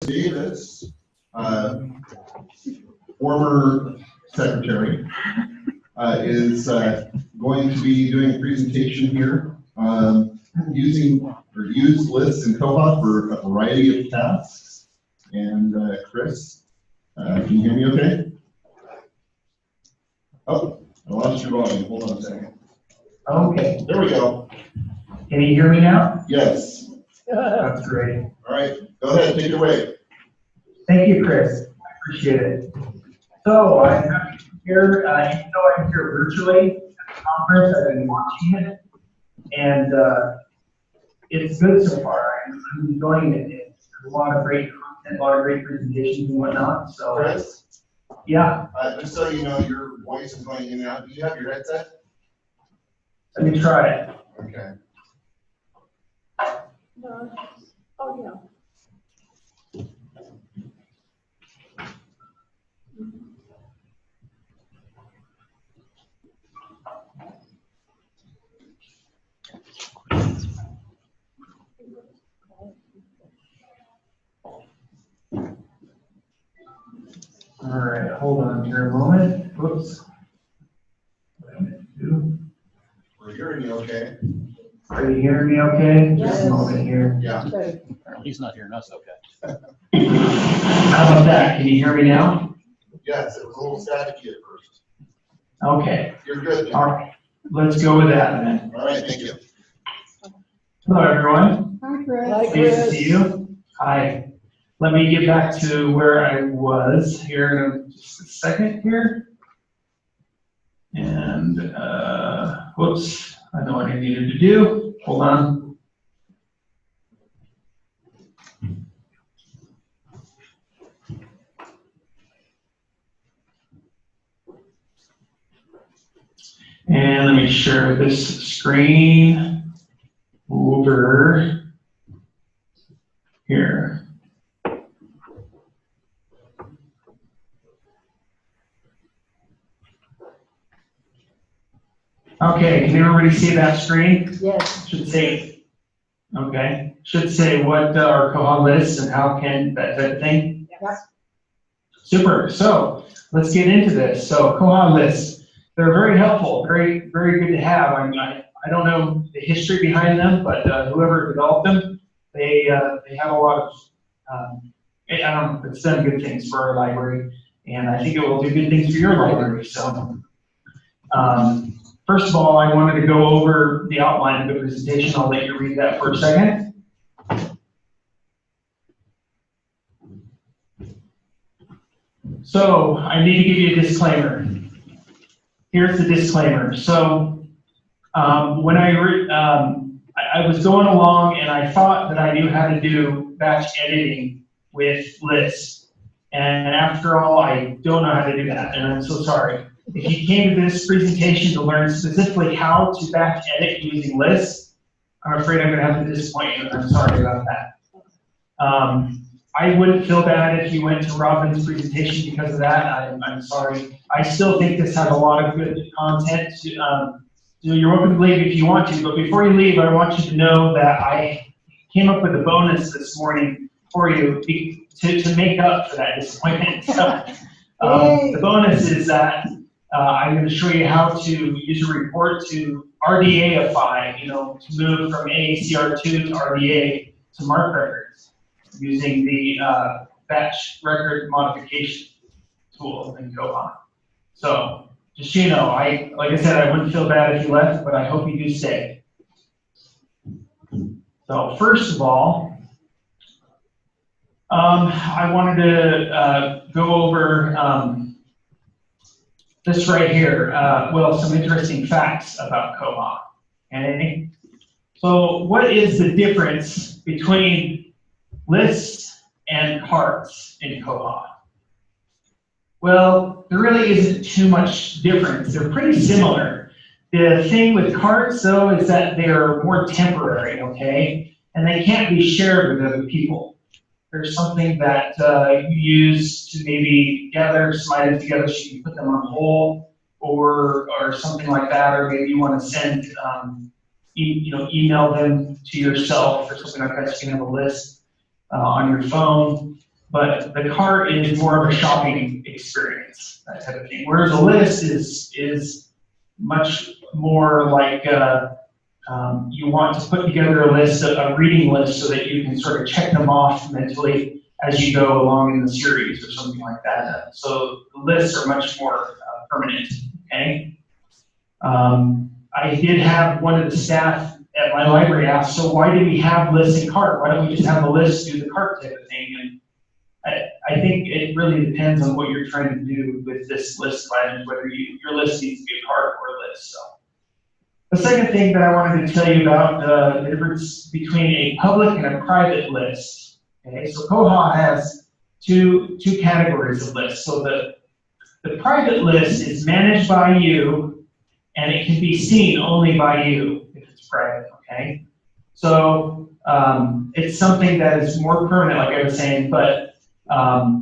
Davis, former secretary, is going to be doing a presentation here using or use lists and koha for a variety of tasks. And Chris, can you hear me okay? Oh, I lost your volume. Hold on a second. Okay. There we go. Can you hear me now? Yes. That's great. All right. Go ahead. Take it away. Thank you, Chris. I appreciate it. So I'm here, even though I'm here virtually at the conference, I've been watching it, and it's good so far. I'm enjoying it. It's a lot of great content, a lot of great presentations and whatnot. So, Chris? Yeah. Just so you know, your voice is going in and out. Do you have your headset? Let me try it. Okay. Oh, yeah. All right, hold on here a moment. Whoops. We're hearing you okay. Are you hearing me okay? Yes. Just a moment here. Yeah. Okay. He's not hearing us, okay. How about that? Can you hear me now? Yes, it was a little staticky at first. Okay. You're good. All right. Let's go with that then. All right, thank you. Hello, everyone. Hi, Chris. Nice to see you. Hi. Let me get back to where I was here in just a second here. And, whoops, I know what I needed to do. Hold on. And let me share this screen over here. Okay, can everybody see that screen? Yes. Should say, okay, should say what our koha lists and how can, that type of thing. Yes. Super, so let's get into this. So koha lists, they're very helpful, very, very good to have. I don't know the history behind them, but whoever developed them, they have a lot of, I don't know, it's done good things for our library, and I think it will do good things for your library. So, first of all, I wanted to go over the outline of the presentation. I'll let you read that for a second. So I need to give you a disclaimer. Here's the disclaimer. So when I was going along and I thought that I knew how to do batch editing with lists. And after all, I don't know how to do that, and I'm so sorry. If you came to this presentation to learn specifically how to batch edit using lists, I'm afraid I'm going to have to disappoint you. I'm sorry about that. I wouldn't feel bad if you went to Robin's presentation because of that. I'm sorry. I still think this has a lot of good content. You're welcome to leave if you want to, but before you leave, I want you to know that I came up with a bonus this morning for you to make up for that disappointment. So, the bonus is that I'm going to show you how to use a report to RDA-ify, to move from AACR2 to RDA to MARC records using the batch record modification tool in koha. So just so you know, like I said, I wouldn't feel bad if you left, but I hope you do stay. So first of all, I wanted to go over this right here. Well, some interesting facts about koha. Okay? So what is the difference between lists and carts in koha? Well, there really isn't too much difference. They're pretty similar. The thing with carts, though, is that they're more temporary, okay? And they can't be shared with other people. There's something that you use to maybe gather some items together so you can put them on hold or something like that, or maybe you want to send, email them to yourself or something like that so you can have a list on your phone. but the cart is more of a shopping experience, that type of thing. Whereas a list is much more like you want to put together a list, a reading list, so that you can sort of check them off mentally as you go along in the series or something like that. So the lists are much more permanent, okay? I did have one of the staff at my library ask, so why do we have lists in cart? Why don't we just have the list do the cart type of thing? And I think it really depends on what you're trying to do with this list of items, whether your list needs to be a cart or a list. So the second thing that I wanted to tell you about the difference between a public and a private list. Okay, so Koha has two categories of lists. So the private list is managed by you, and it can be seen only by you if it's private. Okay, so it's something that is more permanent, like I was saying, but I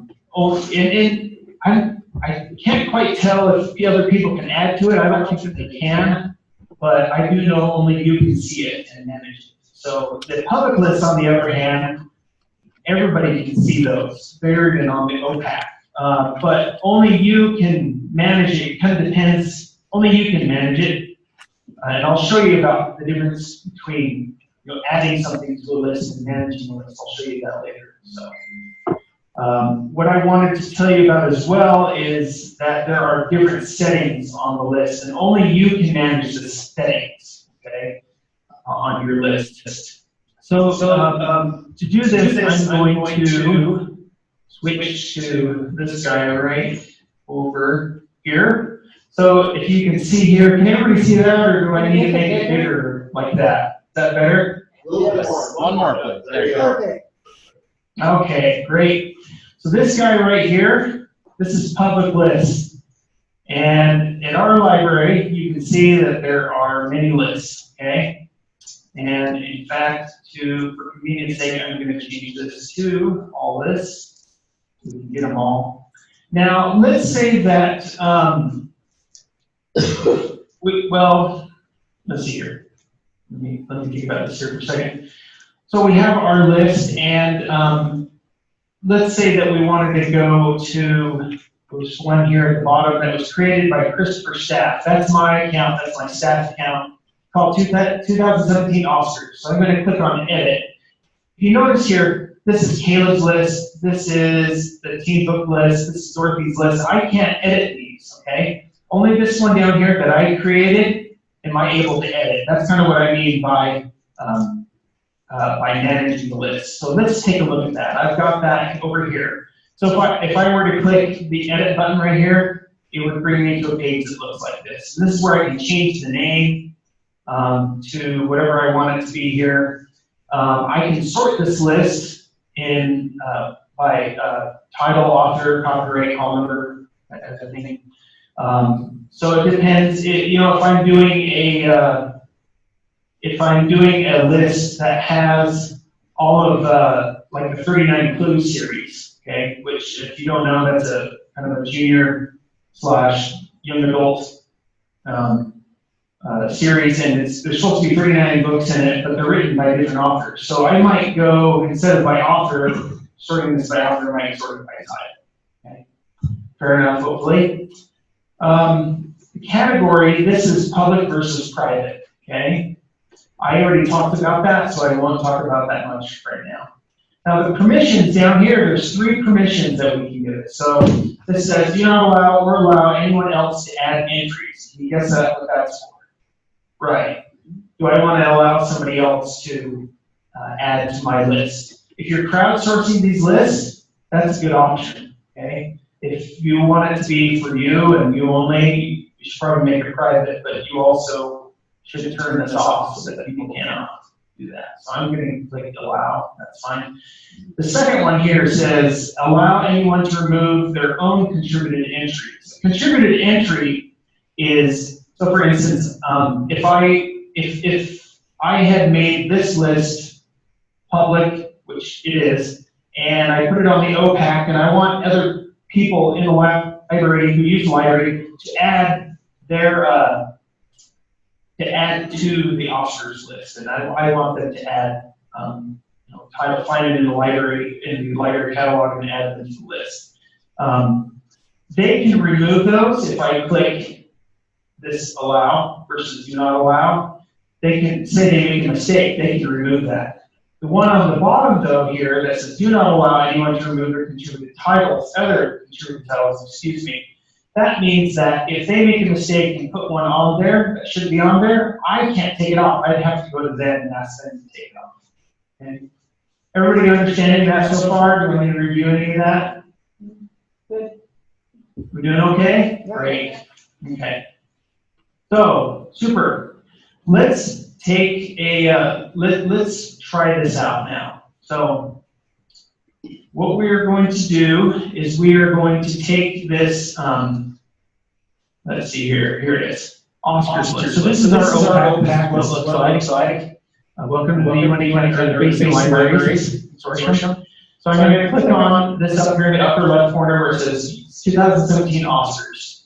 can't quite tell if the other people can add to it. I don't think that they can, but I do know only you can see it and manage it. So the public lists, on the other hand, everybody can see those buried and on the OPAC, but only you can manage it. It kind of depends. Only you can manage it, and I'll show you about the difference between adding something to a list and managing a list. I'll show you that later. So. What I wanted to tell you about as well is that there are different settings on the list, and only you can manage the settings, okay, on your list. So to do this, I'm going to switch to this guy right over here. So if you can see here, can everybody see that, or do I need to make it bigger like that? Is that better? Yes. One more, please. There you go. Okay, great. So this guy right here, this is public list. And in our library, you can see that there are many lists, okay? And in fact, for convenience sake, I'm going to change this to all lists. So we can get them all. Now, let's say that, let's see here. Let me think about this here for a second. So we have our list, and let's say that we wanted to go to this one here at the bottom that was created by Christopher Staff. That's my account, that's my staff account, called 2017 Officers. So I'm going to click on Edit. If you notice here, this is Caleb's list, this is the Team Book list, this is Dorothy's list. I can't edit these, okay? Only this one down here that I created am I able to edit. That's kind of what I mean by managing the list. So let's take a look at that. I've got that over here. So if I were to click the edit button right here, it would bring me to a page that looks like this. And this is where I can change the name to whatever I want it to be here. I can sort this list in by title, author, copyright, call number, that type of thing. So it depends. If I'm doing a list that has all of like the 39 Clues series, okay, which if you don't know, that's a kind of a junior / young adult series, and there's supposed to be 39 books in it, but they're written by different authors. So I might go, instead of by author, sorting this by author, I might sort it by title. Okay, fair enough, hopefully. The category, this is public versus private, okay? I already talked about that, so I won't talk about that much right now. Now the permissions down here, there's 3 permissions that we can give it. So this says, do not allow or allow anyone else to add entries. Can you guess what that's for? Right. Do I want to allow somebody else to add to my list? If you're crowdsourcing these lists, that's a good option, okay? If you want it to be for you and you only, you should probably make it private, but you also should turn this off so that people cannot do that. So I'm going to click allow, that's fine. The second one here says, allow anyone to remove their own contributed entries. A contributed entry is, so for instance, if I had made this list public, which it is, and I put it on the OPAC, and I want other people in the library who use the library to add their to the officers list, and I want them to add find it in the library catalog and add them to the list. They can remove those if I click this allow versus do not allow. They can say they make a mistake, they can remove that. The one on the bottom though here that says do not allow anyone to remove or contribute titles, other contributed titles, excuse me. That means that if they make a mistake and put one on there that should be on there, I can't take it off. I'd have to go to them and ask them to take it off. Okay. Everybody understanding that so far? Do we need to review any of that? Good. We're doing okay? Yep. Great. Okay. So, super. Let's take a, let's try this out now. So, what we are going to do is we are going to take this, let's see here, here it is. Oscars list. So this is our OPAC, what it looks like. Welcome to the basic libraries. So I'm going to click on this up here in the upper left corner where it says 2017 Oscars.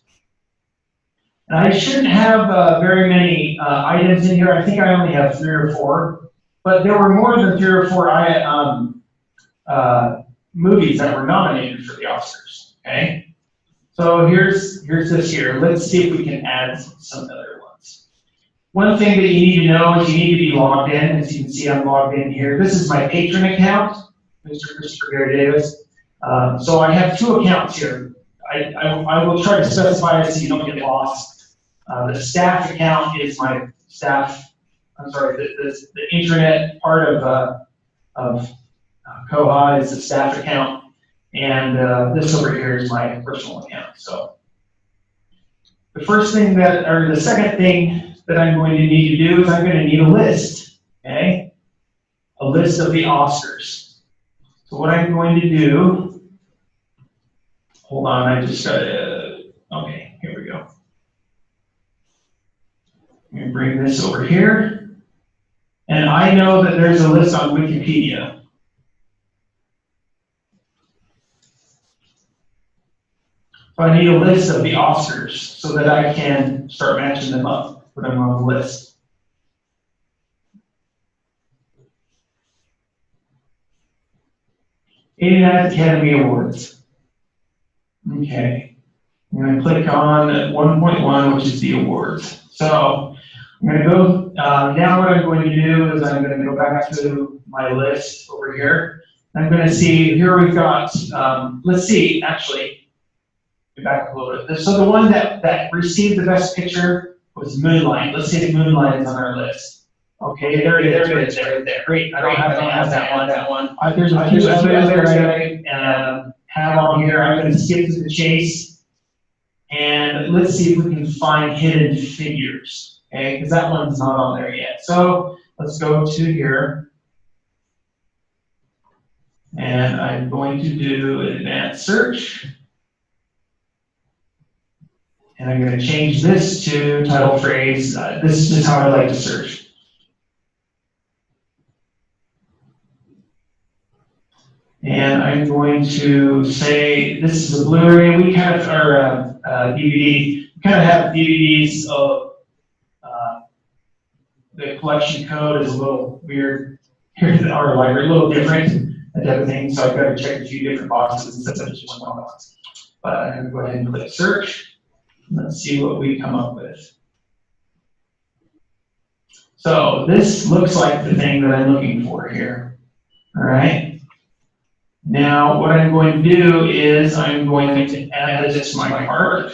And I shouldn't have very many items in here. I think I only have 3 or 4. But there were more than 3 or 4 movies that were nominated for the Oscars. Okay. So here's this here. Let's see if we can add some other ones. One thing that you need to know is you need to be logged in. As you can see, I'm logged in here. This is my patron account, Mr. Christopher Gary Davis. So I have 2 accounts here. I will try to specify it so you don't get lost. The staff account is my staff. I'm sorry, the internet part of Koha is the staff account, and this over here is my personal account. So the first thing or the second thing that I'm going to need to do is I'm going to need a list, okay? A list of the Oscars. So what I'm going to do, hold on, I just got to, okay, here we go. I'm going to bring this over here, and I know that there's a list on Wikipedia. So I need a list of the Oscars so that I can start matching them up, put them on the list. '89 Academy Awards. Okay. I'm going to click on 1.1, which is the awards. So I'm going to go, now what I'm going to do is I'm going to go back to my list over here. I'm going to see, here we've got, let's see, actually, back a little bit. So the one that received the best picture was Moonlight. Let's see if Moonlight is on our list. Okay, there it is, right there. Great. I don't have to add that one. There's a few others that I have on here. I'm going to skip to the chase, and let's see if we can find hidden figures. Okay, because that one's not on there yet. So let's go to here, and I'm going to do an advanced search. And I'm going to change this to title phrase. This is just how I like to search. And I'm going to say this is a Blu-ray. We kind of are DVD. We kind of have DVDs of the collection code is a little weird here at our library, a little different, that type of thing. So I've got to check a few different boxes instead of just one box. But I'm going to go ahead and click search. Let's see what we come up with. So this looks like the thing that I'm looking for here. All right. Now what I'm going to do is I'm going to add this to my cart.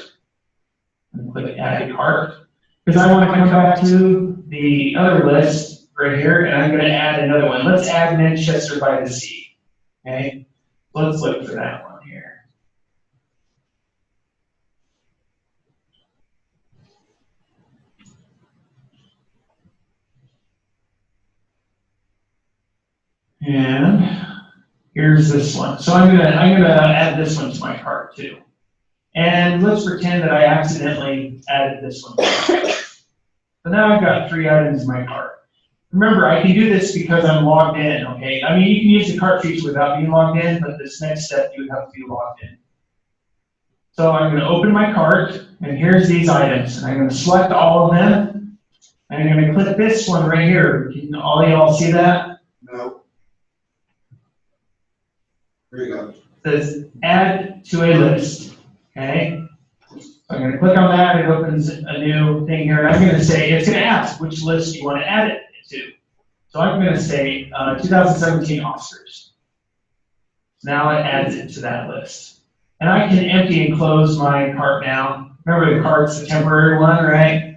And click add to cart. Because I want to come back to the other list right here, and I'm going to add another one. Let's add Manchester by the Sea. Okay. Let's look for that one here. And here's this one. So I'm gonna add this one to my cart too. And let's pretend that I accidentally added this one. So now I've got 3 items in my cart. Remember, I can do this because I'm logged in, okay? I mean, you can use the cart feature without being logged in, but this next step, you would have to be logged in. So I'm gonna open my cart, and here's these items. And I'm gonna select all of them. And I'm gonna click this one right here. Can all y'all see that? No. Here you go. It says add to a list, okay? So I'm gonna click on that, it opens a new thing here, and I'm gonna say, it's gonna ask which list you wanna add it to. So I'm gonna say 2017 Oscars. Now it adds it to that list. And I can empty and close my cart now. Remember the cart's a temporary one, right?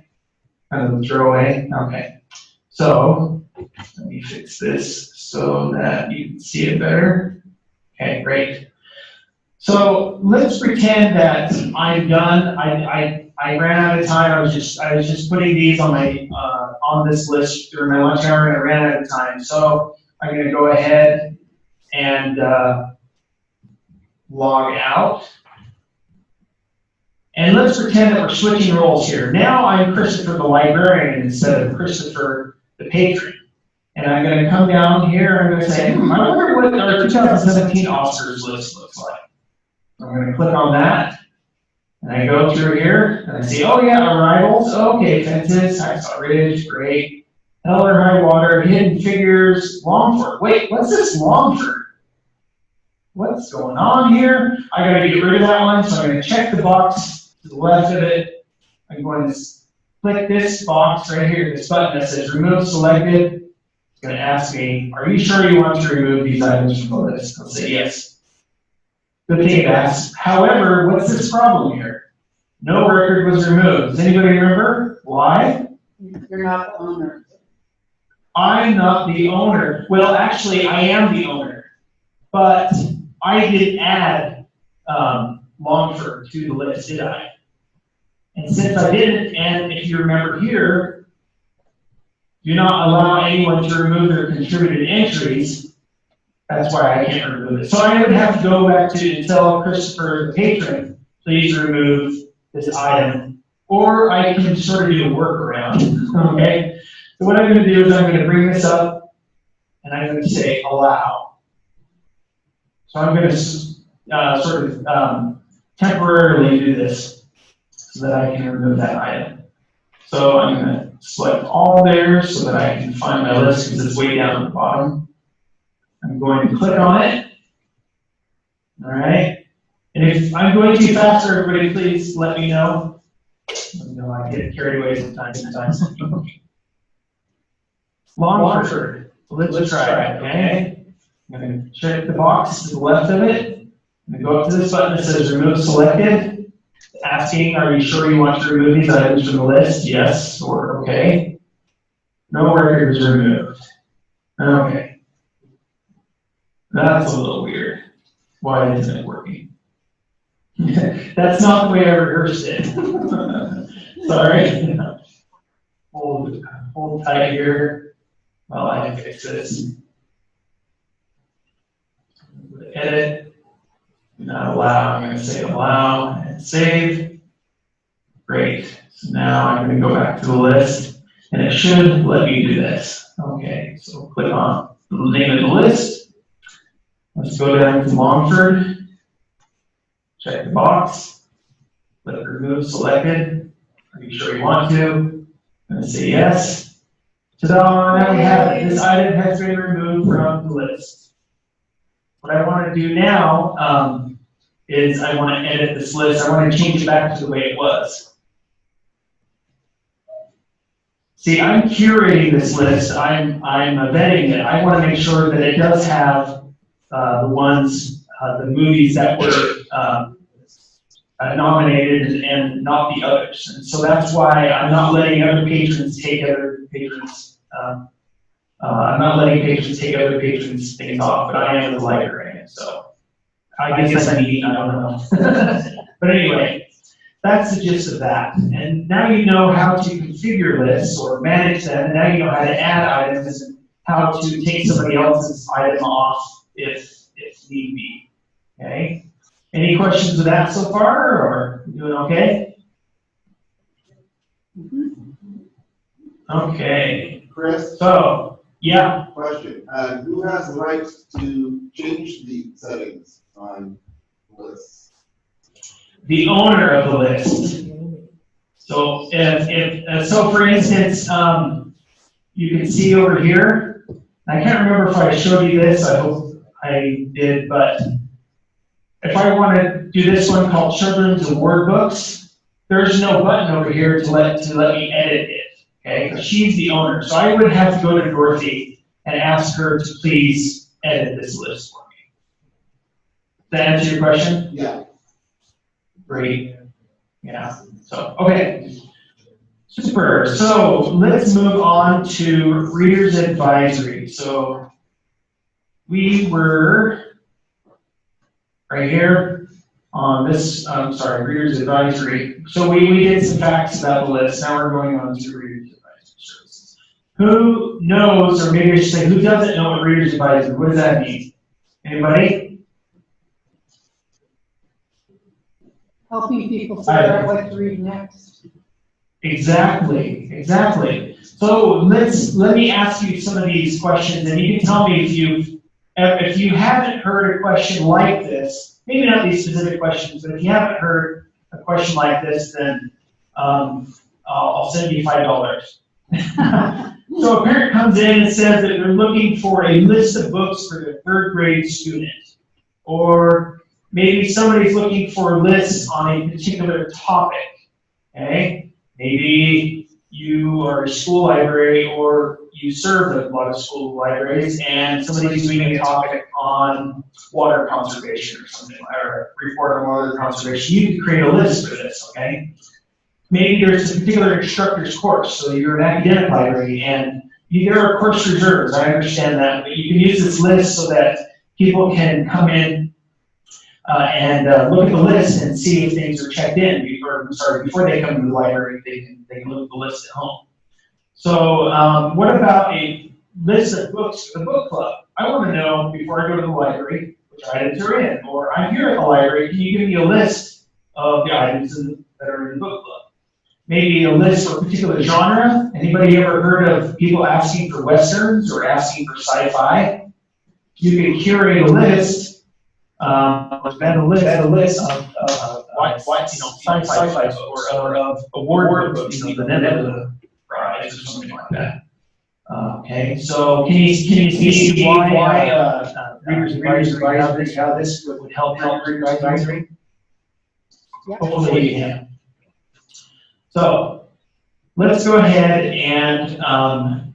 Kind of a throwaway, okay. So, let me fix this so that you can see it better. Okay, great. So let's pretend that I'm done. I ran out of time. I was just putting these on my on this list during my lunch hour, and I ran out of time. So I'm going to go ahead and log out. And let's pretend that we're switching roles here. Now I'm Christopher the librarian instead of Christopher the patron. And I'm going to come down here and I'm going to say, I wonder what our 2017 Oscars list looks like. I'm going to click on that. And I go through here and I see, oh yeah, arrivals. Okay, Fences, Hacksaw Ridge, great. Hell or High Water, Hidden Figures, Longford. Wait, what's this Longford? What's going on here? I got to get rid of that one, so I'm going to check the box to the left of it. I'm going to click this box right here, this button that says Remove Selected. It's going to ask me, are you sure you want to remove these items from the list? I'll say yes. Good thing it asks. However, what's this problem here? No record was removed. Does anybody remember why? You're not the owner. I'm not the owner. Well, actually, I am the owner, but I didn't add Longford to the list, did I? And since I didn't, and if you remember here, do not allow anyone to remove their contributed entries. That's why I can't remove it. So I would have to go back to tell Christopher the patron, please remove this item. Or I can sort of do a workaround, okay? So what I'm going to do is I'm going to bring this up, and I'm going to say allow. So I'm going to sort of temporarily do this so that I can remove that item. So I'm going to select all there so that I can find my list because it's way down at the bottom. I'm going to click on it. All right. And if I'm going too fast, everybody, please let me know. You know, I get carried away sometimes. Longford. Let's try it, okay? I'm going to check the box to the left of it. I'm going to go up to this button that says Remove Selected. It's asking, are you sure you want to remove these items from the list? Yes or okay. No record was removed. Okay. That's a little weird. Why isn't it working? That's not the way I rehearsed it. Sorry. Hold tight here while I fix this. Edit. Do not allow. I'm going to say allow and save. Great. So now I'm going to go back to the list, and it should let me do this. Okay. So click on the name of the list. Let's go down to Longford. Check the box. Let remove selected. Are you sure you want to? I'm going to say yes. Ta-da! Now we have it. This item has been removed from the list. What I want to do now is I want to edit this list. I want to change it back to the way it was. See, I'm curating this list. I'm vetting it. I want to make sure that it does have the ones, the movies that were nominated and not the others. And so that's why I'm not letting other patrons take other patrons. I'm not letting patrons take other patrons' things off, but I am the librarian, so I guess I don't know. But anyway, that's the gist of that. And now you know how to configure lists or manage them, and now you know how to add items and how to take somebody else's item off if need be. Okay? Any questions with that so far, or doing okay? Okay. Chris? So, yeah. Question. Who has the right to change the settings on lists? The owner of the list. So so for instance, you can see over here, I can't remember if I showed you this, I hope I did, but if I want to do this one called Children's Award Books, there's no button over here to let me edit it. Okay, she's the owner, so I would have to go to Dorothy and ask her to please edit this list for me. Does that answer your question? Yeah. Great. Yeah. So okay. Super. So let's move on to Reader's Advisory. So we were right here on this, Reader's Advisory. So we did some facts about the list. Now we're going on to Reader's Advisory Services. Who knows, or maybe I should say, who doesn't know what Reader's Advisory, what does that mean? Anybody? Helping people figure out what to read next. Exactly, exactly. So let me ask you some of these questions, and you can tell me if you haven't heard a question like this, maybe not these specific questions, but if you haven't heard a question like this, then I'll send you $5. So a parent comes in and says that they're looking for a list of books for their third grade student, or maybe somebody's looking for a list on a particular topic. Okay. Maybe you are a school library or you serve a lot of school libraries and somebody's doing a topic on water conservation or something, or a report on water conservation. You can create a list for this, okay? Maybe there's a particular instructor's course, so you're an academic library and there are course reserves, I understand that, but you can use this list so that people can come in and look at the list and see if things are checked in before they come to the library. They can look at the list at home. So what about a list of books for the book club? I want to know before I go to the library which items are in, or I'm here at the library, can you give me a list of the items that are in the book club? Maybe a list for a particular genre. Anybody ever heard of people asking for Westerns or asking for sci-fi? You can curate a list. A list of sci-fi books or of award books, the Nebula Prize or something like that. Okay, so can you see why Reader's Advisory, how this would help Reader's Advisory? Yep. Hopefully you can. So let's go ahead and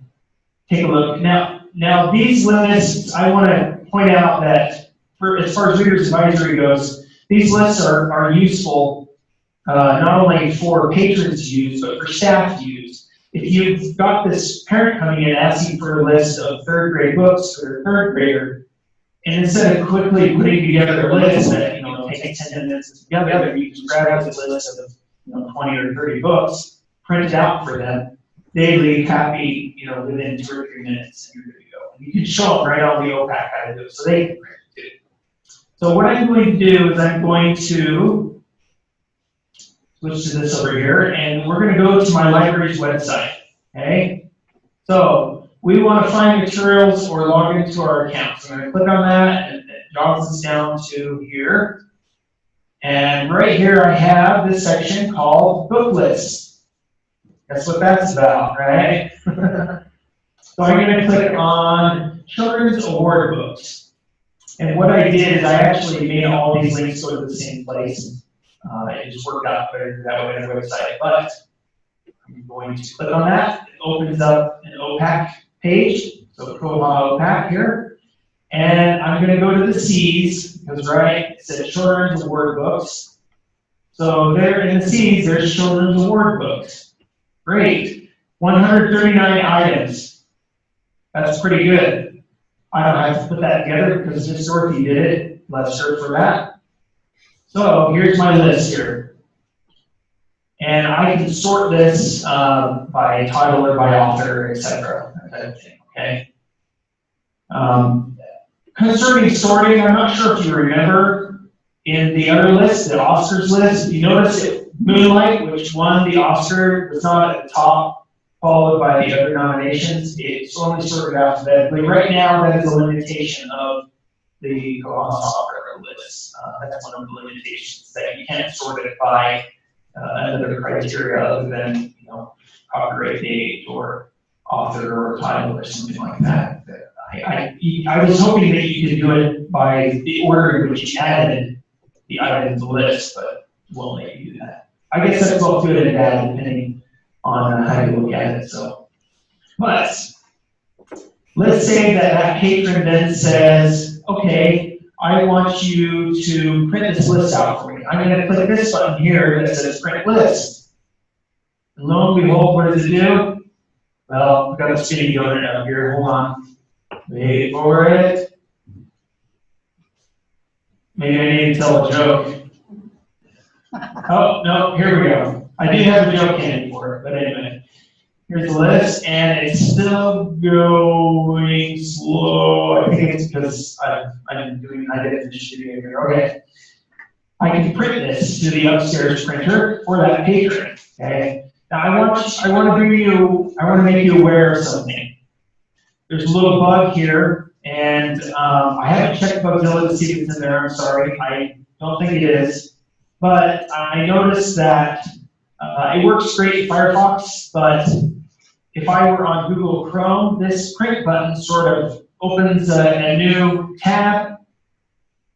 take a look. Now these lists, I want to point out that as far as Reader's Advisory goes, these lists are useful not only for patrons to use, but for staff to use. If you've got this parent coming in asking for a list of third grade books for their third grader, and instead of quickly putting together a list that takes 10 minutes together, you can grab a list of 20 or 30 books, print it out for them, they leave happy within 2 or 3 minutes, and you're good to go. And you can show them right on the OPAC how to do it, so they can print it too. So what I'm going to do is I'm going to switch to this over here, and we're going to go to my library's website, okay? So we want to find materials or log into our account. So I'm going to click on that, and it jogs us down to here. And right here I have this section called Book Lists. That's what that's about, right? So I'm going to click on Children's Award Books. And what I did is I actually made all these links go to the same place. It just worked out better that way on the website. But I'm going to click on that. It opens up an OPAC page. So koha-US here. And I'm going to go to the C's, because it says Children's Award Books. So there in the C's, there's Children's Award Books. Great. 139 items. That's pretty good. I don't have to put that together because Miss Dorothy did it. Bless her for that. So here's my list here. And I can sort this by title or by author, etc. That kind of thing, okay? Concerning sorting, I'm not sure if you remember in the other list, the Oscars list, if you notice it, Moonlight, which won the Oscar, was not at the top, followed by the other nominations. It's only sorted alphabetically. Right now, that is a limitation of the koha-US software list. That's one of the limitations, that you can't sort it by another criteria other than copyright date or author or title or something like that. I was hoping that you could do it by the order in which you added the item in the list, but we'll let you do that. I guess that's both good and bad depending on how you look at it. So, but let's say that that patron then says, okay, I want you to print this list out for me. I'm going to click this button here that says print list. And lo and behold, what does it do? Well, we've got a spinning donut up here. Hold on. Wait for it. Maybe I need to tell a joke. Oh, no, here we go. I do have a joke handy for it, but anyway. Here's the list, and it's still going slow. I think it's because I didn't finish the video here. Okay. I can print this to the upstairs printer for that patron. Okay. Now I want to make you aware of something. There's a little bug here, and I haven't checked Bugzilla to see if it's in there. I'm sorry. I don't think it is. But I noticed that it works great in Firefox, but if I were on Google Chrome, this print button sort of opens a new tab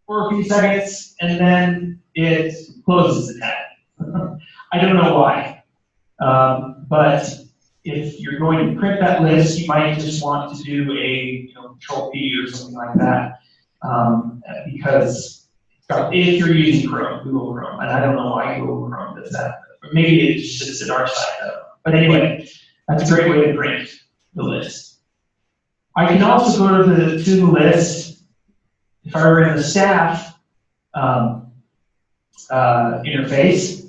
for a few seconds, and then it closes the tab. I don't know why, but if you're going to print that list, you might just want to do a Control P or something like that, because if you're using Chrome, Google Chrome, and I don't know why Google Chrome does that, or maybe it's just at our side though. But anyway, that's a great way to print the list. I can also go to the list if I were in the staff interface,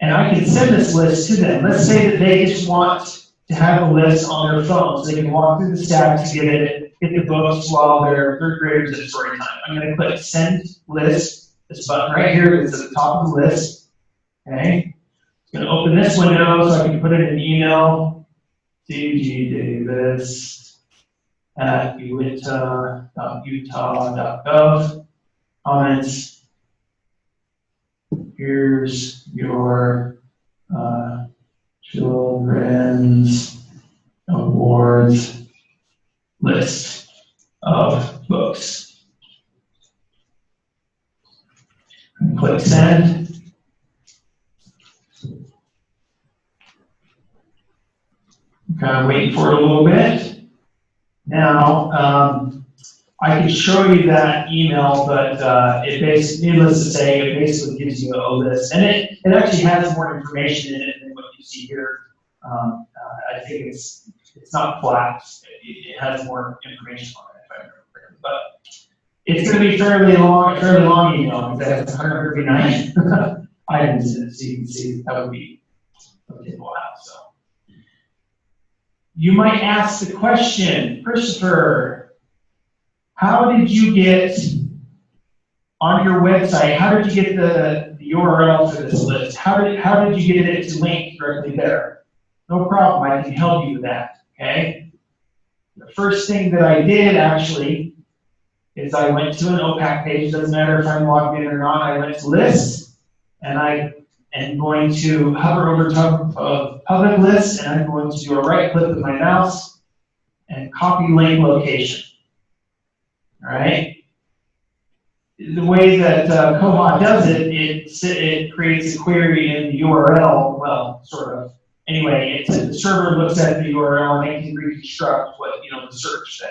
and I can send this list to them. Let's say that they just want to have a list on their phone, so they can walk through the staff to get the books while they're third graders at story time. I'm going to click Send List. This button right here is at the top of the list. Okay. It's going to open this window so I can put it in an email. dgdavis@uinta.utah.gov. Comments. Here's your children's awards list of books. And click send. Kind of waiting for it a little bit. Now, I can show you that email, but it basically, needless to say, it basically gives you a list. And it actually has more information in it than what you see here. I think it's not flat. It has more information on it, if I remember correctly. But it's going to be fairly long email, because it has 139 items in it. So you can see that would take a while. So. You might ask the question, Christopher, how did you get on your website? How did you get the URL for this list? How did you get it to link directly there? No problem, I can help you with that. Okay. The first thing that I did actually is I went to an OPAC page. Doesn't matter if I'm logged in or not. I went to lists, and I am going to hover over top of public list, and I'm going to do a right click with my mouse and copy link location. All right. The way that Koha does it, it creates a query in the URL. Well, sort of. Anyway, the server looks at the URL and it can reconstruct what the search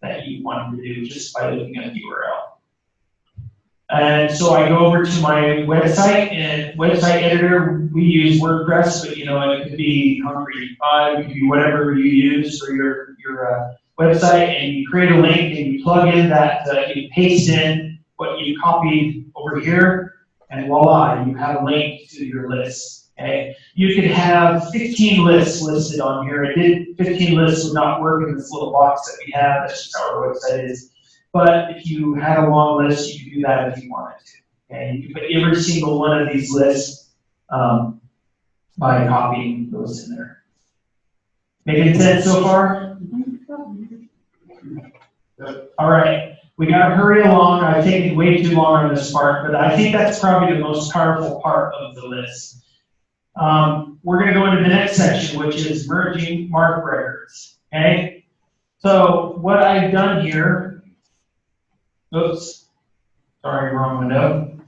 that you wanted to do just by looking at the URL. And so I go over to my website, and website editor, we use WordPress, but it could be Concrete 5, it could be whatever you use for your website, and you create a link and you plug in that, you paste in what you copied over here, and voila, you have a link to your list. Okay? You could have 15 lists listed on here. 15 lists would not work in this little box that we have. That's just how our website is. But if you had a long list, you could do that if you wanted to. Okay? You could put every single one of these lists by copying those in there. Making sense so far? All right. We got to hurry along. I've taken way too long on this part, but I think that's probably the most powerful part of the list. We're going to go into the next section, which is merging MARC records. Okay? So what I've done here, oops, sorry, wrong window.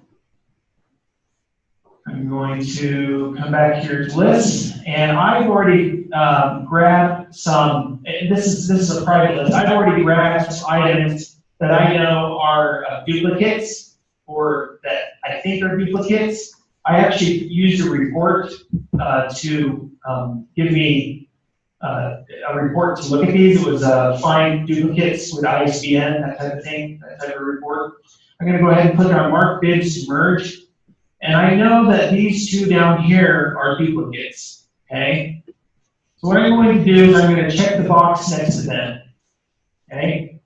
I'm going to come back here to lists, and I've already grabbed some, this is a private list, I've already grabbed some items that I know are duplicates, or that I think are duplicates. I actually used a report to give me a report to look at these. It was find duplicates with ISBN, that type of thing, that type of report. I'm going to go ahead and click on Mark Bids to Merge. And I know that these two down here are duplicates, okay? So what I'm going to do is I'm going to check the box next to them, okay?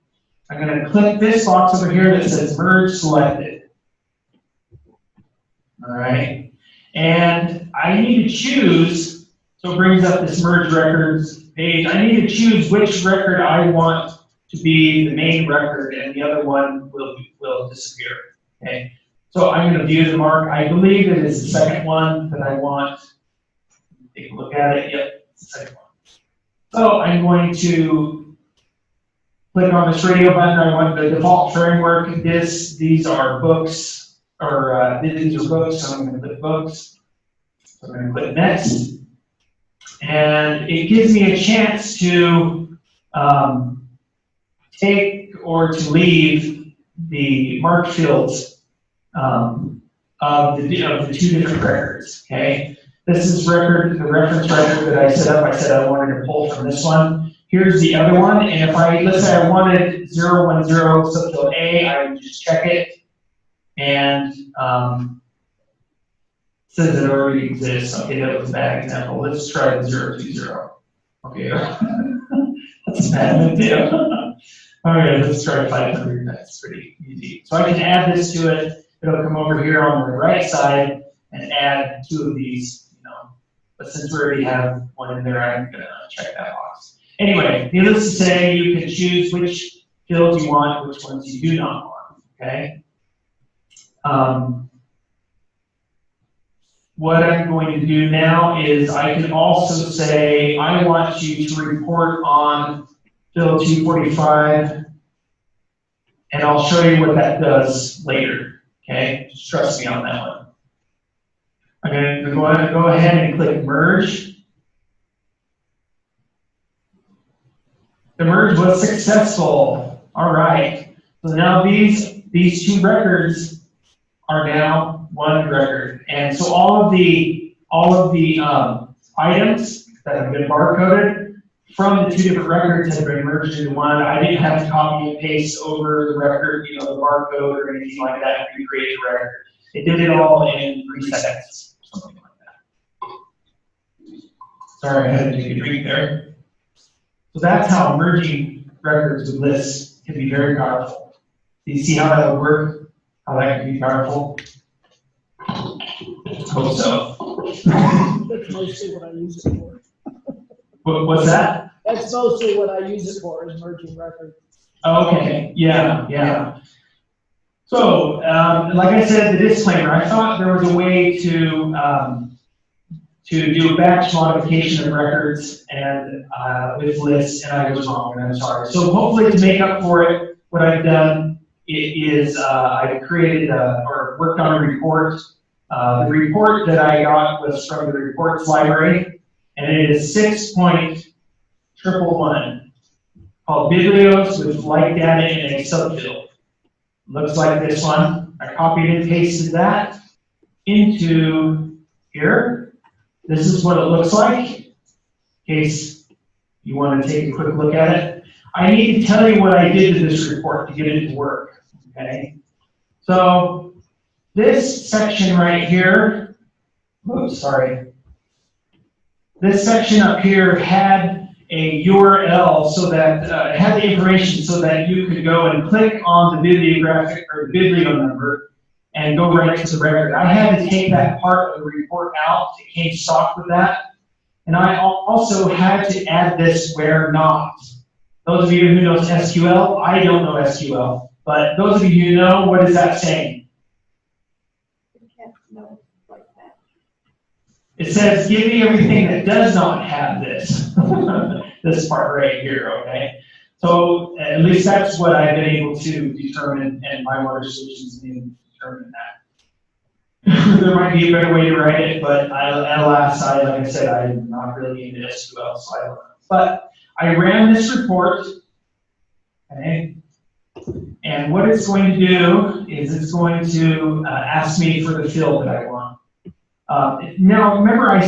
I'm going to click this box over here that says Merge Selected. All right, and I need to choose, so it brings up this Merge Records page. I need to choose which record I want to be the main record, and the other one will disappear, okay? So I'm going to view the mark. I believe it is the second one that I want. Take a look at it. Yep, it's the second one. So I'm going to click on this radio button. I want the default framework. These are books, or these are books, so I'm going to click books. So I'm going to click next. And it gives me a chance to take or to leave the marked fields of the two different records, okay? This is the reference record that I set up. I said I wanted to pull from this one. Here's the other one, and if let's say I wanted 010 subfield A, I would just check it, and says it already exists. Okay, that was a bad example. Let's try the 020. Okay, that's a bad one too. Okay, let's try 500. That's pretty easy. So I can add this to it. It'll come over here on the right side and add two of these, but since we already have one in there, I'm gonna check that box. Anyway, needless to say, you can choose which fields you want, which ones you do not want, okay? What I'm going to do now is I can also say, I want you to report on field 245, and I'll show you what that does later. Okay, just trust me on that one. I'm going to go ahead and click Merge. The merge was successful. All right. So now these two records are now one record, and so all of the items that have been barcoded from the two different records have been merged into one. I didn't have to copy and paste over the record, the barcode or anything like that to create a record. It did it all in 3 seconds, something like that. Sorry, I had to take a drink there. So that's how merging records with lists can be very powerful. Do you see how that would work? How that can be powerful? Hope so. That's mostly what I use it for. What's that? That's mostly what I use it for, is merging records. Okay, yeah. So, like I said, the disclaimer, I thought there was a way to do a batch modification of records and with lists, and I was wrong, and I'm sorry. So hopefully to make up for it, what I've done is I've created or worked on a report. The report that I got was from the reports library, and it is 6.111, called Biblios with like data in a subfield. Looks like this one. I copied and pasted that into here. This is what it looks like, in case you want to take a quick look at it. I need to tell you what I did to this report to get it to work, okay? So this section right here, oops, sorry. This section up here had a URL so that it had the information so that you could go and click on the bibliographic or the biblio number and go right to the record. I had to take that part of the report out. It came stock with that. And I also had to add this where not. Those of you who know SQL, I don't know SQL, but those of you who know, what is that saying? It says, give me everything that does not have this, this part right here, okay? So at least that's what I've been able to determine, and my water solutions have been able to determine There might be a better way to write it, but like I said, I'm not really into SQL, so I don't know. But I ran this report, okay? And what it's going to do is it's going to ask me for the field that I want. Now, remember, I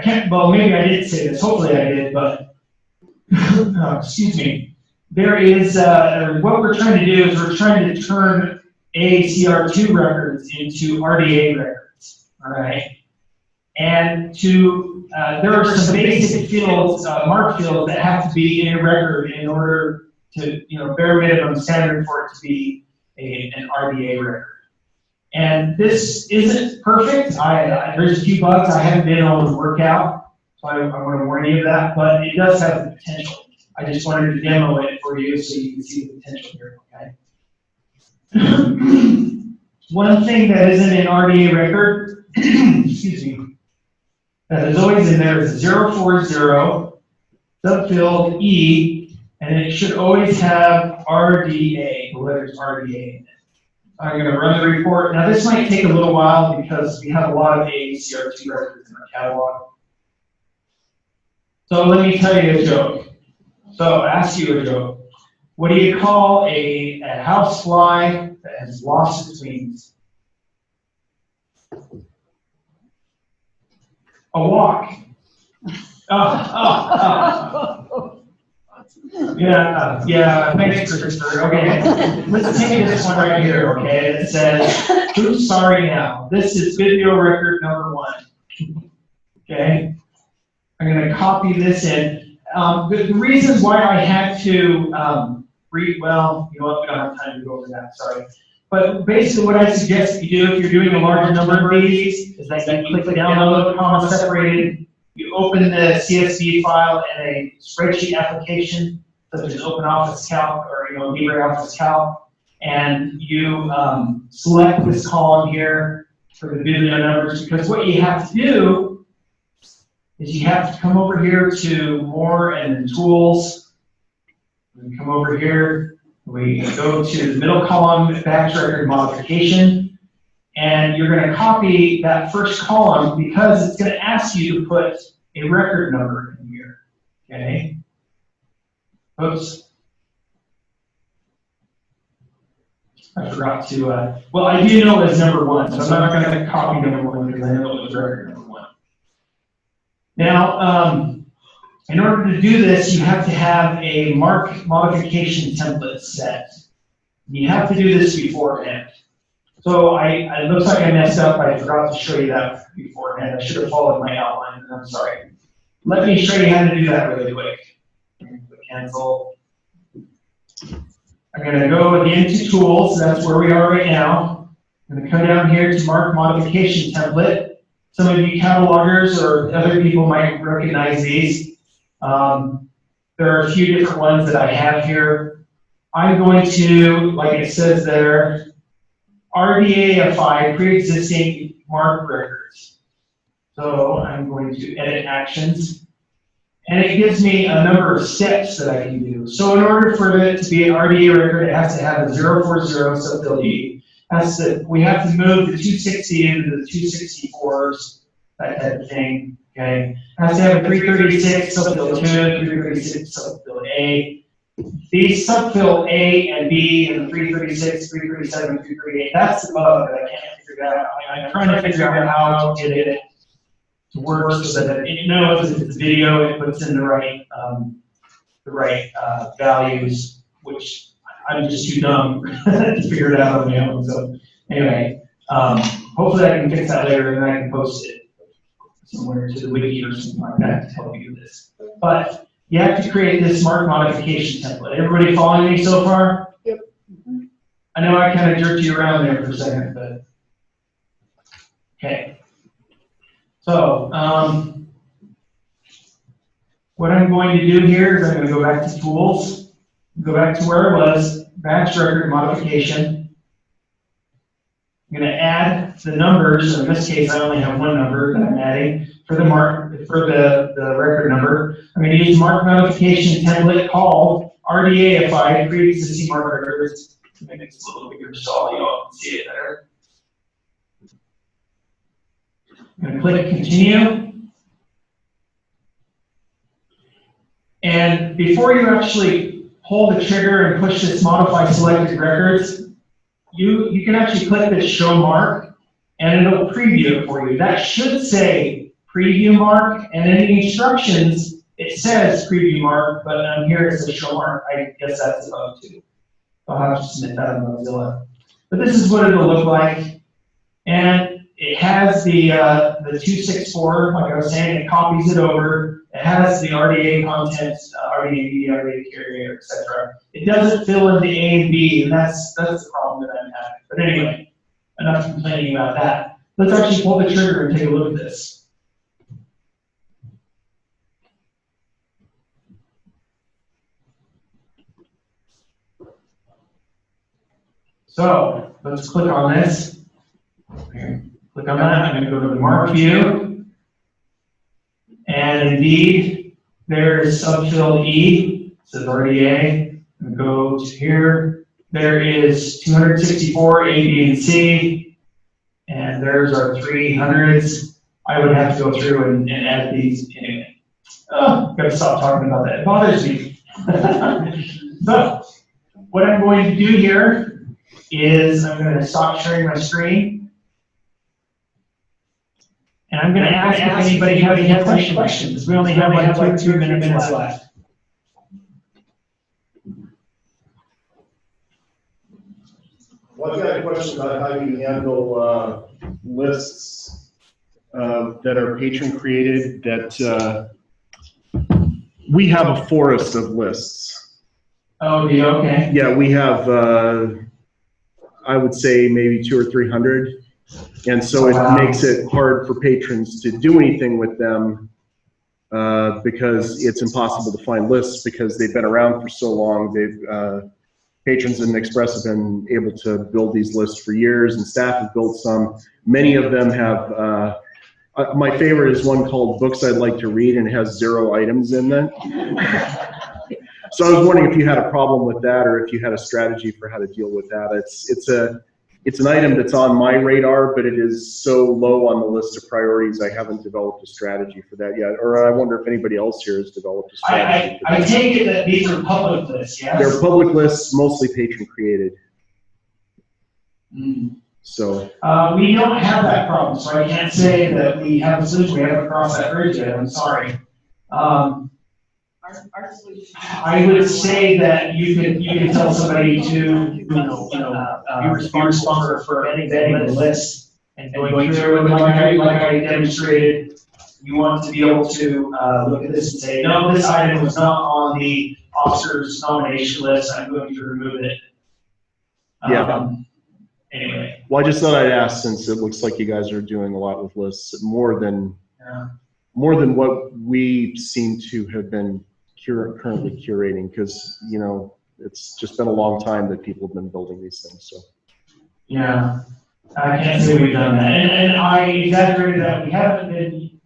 can't, well, maybe I did say this, hopefully I did, but, excuse me. There is, what we're trying to do is we're trying to turn AACR2 records into RDA records, all right? And there are some basic fields, mark fields that have to be in a record in order to, bare minimum standard for it to be an RDA record. And this isn't perfect. There's a few bugs I haven't been able to work out, so I want to warn you of that, but it does have the potential. I just wanted to demo it for you so you can see the potential here, okay? One thing that isn't an RDA record, excuse me, that is always in there is 040, subfield E, and it should always have RDA, the letters RDA in it. I'm going to run the report. Now this might take a little while because we have a lot of AACR2 records in our catalog. So let me tell you a joke. So ask you a joke. What do you call a house fly that has lost its wings? A walk. Yeah, thanks, Christopher. Okay, let's take this one right here, okay? It says, who's sorry now? This is video record number 1. Okay? I'm going to copy this in. The reasons why I had to well, you know what, we don't have time to go over that, sorry. But basically what I suggest that you do if you're doing a large number of these is that you click download, comma separated, you open the CSV file in a spreadsheet application, such as OpenOffice Calc or LibreOffice Calc, and you select this column here for the video numbers, because what you have to do is you have to come over here to More and then Tools, and come over here, we go to the middle column, batch record modification, and you're going to copy that first column because it's going to ask you to put a record number in here, okay? Oops. I forgot to, well, I do know it's number 1, so I'm not going to copy number 1 because I know it was record number 1. Now, in order to do this, you have to have a mark modification template set. You have to do this beforehand. So it looks like I messed up. I forgot to show you that beforehand. I should have followed my outline. I'm sorry. Let me show you how to do that really quick. Cancel. I'm going to go again to Tools. That's where we are right now. I'm going to come down here to Mark Modification Template. Some of you catalogers or other people might recognize these. There are a few different ones that I have here. I'm going to, like it says there, RDAify pre-existing mark records. So I'm going to edit actions. And it gives me a number of steps that I can do. So in order for it to be an RDA record, it has to have a 040 subfield E. We have to move the 260 into the 264s, that type of thing. Okay. It has to have a 336 subfield 2, 336 subfield A. These subfield A and B and the 336, 337, 338, that's the bug that I can't figure out. I'm trying to figure out how to get it to work so that it knows if it's video, it puts in the right values, which I'm just too dumb to figure it out on my own. So anyway, hopefully I can fix that later and I can post it somewhere to the wiki or something like that to help you do this. But you have to create this mark modification template. Everybody following me so far? Yep. I know I kind of jerked you around there for a second, but okay. So what I'm going to do here is I'm going to go back to Tools, go back to where it was, Batch Record Modification. I'm going to add the numbers. In this case, I only have one number that I'm adding for the record number. I'm going to use mark modification template called RDAify pre-existing mark records. Make it a little bigger so you all can see it better. I'm going to click continue. And before you actually pull the trigger and push this modify selected records, you can actually click this show mark and it'll preview it for you. That should say preview mark, and in the instructions it says preview mark, but on here it says show mark. I guess that's above too. I'll have to submit that on Mozilla. But this is what it'll look like. And it has the 264, like I was saying, it copies it over. It has the RDA content, RDA, RDA carrier, etc. It doesn't fill in the A and B, and that's the problem that I'm having. But anyway, enough complaining about that. Let's actually pull the trigger and take a look at this. So let's click on this. Here. Click on that. I'm going to go to the mark view. And indeed, there's subfield E. It says RDA. I'm going to go to here. There is 264 A, B, and C. And there's our 300s. I would have to go through and add these anyway. Oh, got to stop talking about that. It bothers me. So, what I'm going to do here is I'm going to stop sharing my screen. And I'm going to ask if anybody has any questions. We only have like 2 minutes left. Well, I've got a question about how you handle lists that are patron created. That we have a forest of lists. Oh, yeah, okay. Yeah, we have. I would say maybe 200 or 300. And so it makes it hard for patrons to do anything with them because it's impossible to find lists because they've been around for so long. Patrons in Express have been able to build these lists for years, and staff have built some. Many of them have. My favorite is one called Books I'd Like to Read, and it has 0 items in it. So I was wondering if you had a problem with that, or if you had a strategy for how to deal with that. It's an item that's on my radar, but it is so low on the list of priorities, I haven't developed a strategy for that yet. Or I wonder if anybody else here has developed a strategy. I take it that these are public lists, yes? They're public lists, mostly patron created. So. We don't have that problem, so I can't say that we have a solution. We haven't crossed that bridge yet, I'm sorry. Our solution. I would say that you can tell somebody to be responsible for vetting the list and going through it like I demonstrated. You want to be able to look at this and say, no, this item was not on the officer's nomination list. I'm going to remove it. Anyway. Well, I just thought I'd ask, since it looks like you guys are doing a lot with lists, more than what we seem to have been currently curating, because it's just been a long time that people have been building these things. So yeah, I can't say we've done that, and I exaggerated that. We haven't been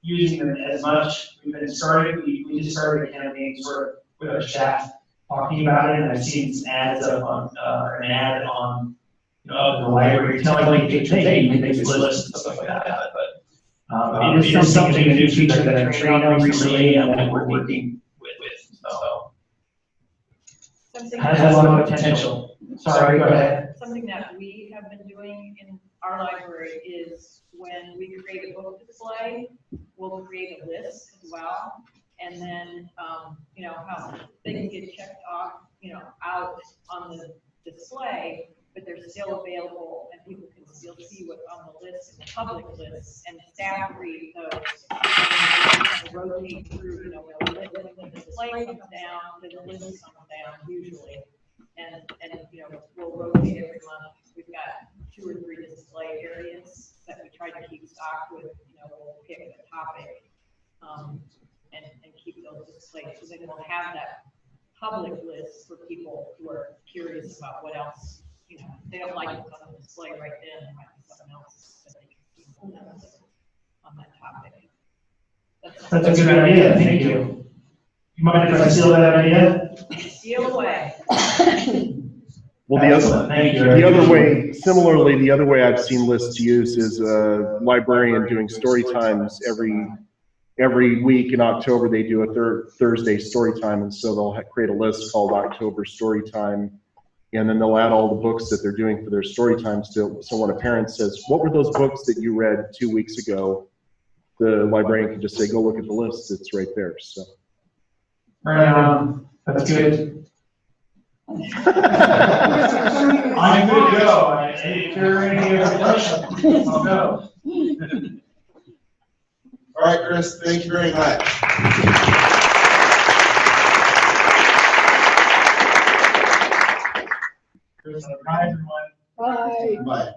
using them as much. We've been started. We just started a campaign sort of with our staff talking about it, and I've seen some ads up on an ad on the library telling patrons, hey, you can make this list and stuff like that. But it is something, a new feature that I've trained on recently and that we're working with. So it has a lot of potential. Sorry, go ahead. Something that we have been doing in our library is when we create a book display, we'll create a list as well. And then, how they can get checked off, out on the display, but they're still available and people can still see what's on the list, the public list, and staff read those. And rotate through, when the display comes down, then the list comes down usually. And we'll rotate every month. We've got 2 or 3 display areas that we try to keep stock with, we'll pick a topic, and keep those displayed. So then we'll have that public list for people who are curious about what else. They don't like what's on the display right then. There might be something else that they can see on that topic. That's a good idea. Thank you. You mind if I steal that idea? Steal away. Well, the Excellent. Thank you. other way, similarly, the other way I've seen lists used is a librarian doing story times every week in October. They do a Thursday story time, and so they'll create a list called October Story Time, and then they'll add all the books that they're doing for their story times. So when a parent says, "What were those books that you read 2 weeks ago?" the librarian can just say, "Go look at the list. It's right there." So. That's good. I'm good to go. If there are any other questions, I'll go. All right, Chris, thank you very much. Bye, everyone. Bye. Bye.